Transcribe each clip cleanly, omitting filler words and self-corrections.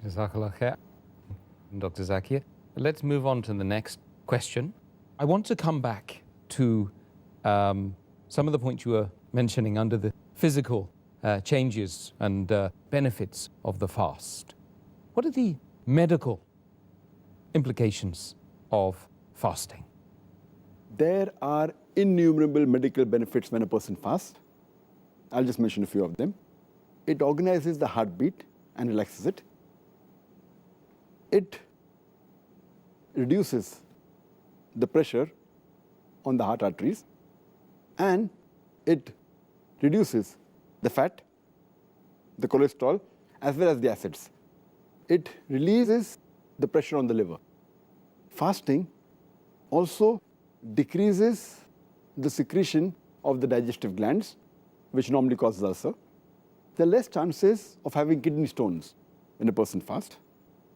Jazakallah khair, Dr. Zakir. Let's move on to the next question. I want to come back to some of the points you were mentioning under the physical changes and benefits of the fast. What are the medical implications of fasting? There are innumerable medical benefits when a person fasts. I'll just mention a few of them. It organizes the heartbeat and relaxes it. It reduces the pressure on the heart arteries, and it reduces the fat, the cholesterol, as well as the acids. It releases the pressure on the liver. Fasting also decreases the secretion of the digestive glands, which normally causes ulcer. There are less chances of having kidney stones when a person fasts.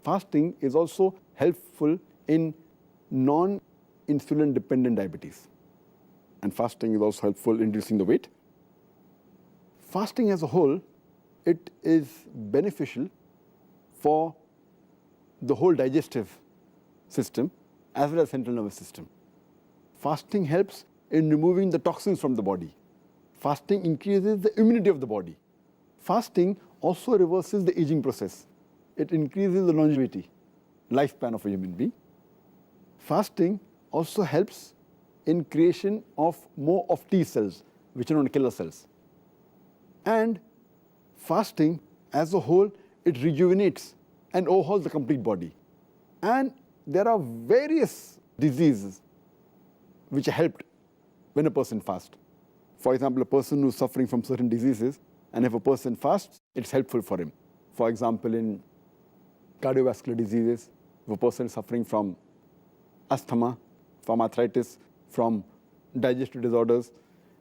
Fasting is also helpful in non-insulin dependent diabetes. And fasting is also helpful in reducing the weight. Fasting as a whole, it is beneficial for the whole digestive system as well as central nervous system. Fasting helps in removing the toxins from the body. Fasting increases the immunity of the body. Fasting also reverses the aging process. It increases the longevity, lifespan of a human being. Fasting also helps in creation of more of T cells, which are known as killer cells. And fasting as a whole, it rejuvenates and overhauls the complete body. And there are various diseases which are helped when a person fasts. For example, a person who's suffering from certain diseases, and if a person fasts, it's helpful for him. For example, in cardiovascular diseases, if a person is suffering from asthma, from arthritis, from digestive disorders,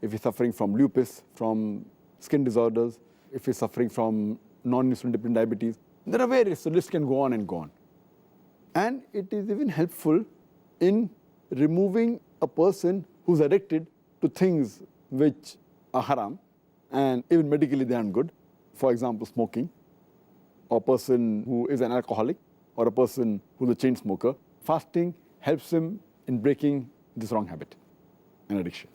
if he's suffering from lupus, from skin disorders, if he's suffering from non-insulin dependent diabetes, there are various, the list can go on and go on. And it is even helpful in removing a person who's addicted to things which are haram, and even medically they aren't good. For example, smoking, or a person who is an alcoholic, or a person who's a chain smoker. Fasting helps him in breaking this wrong habit and addiction.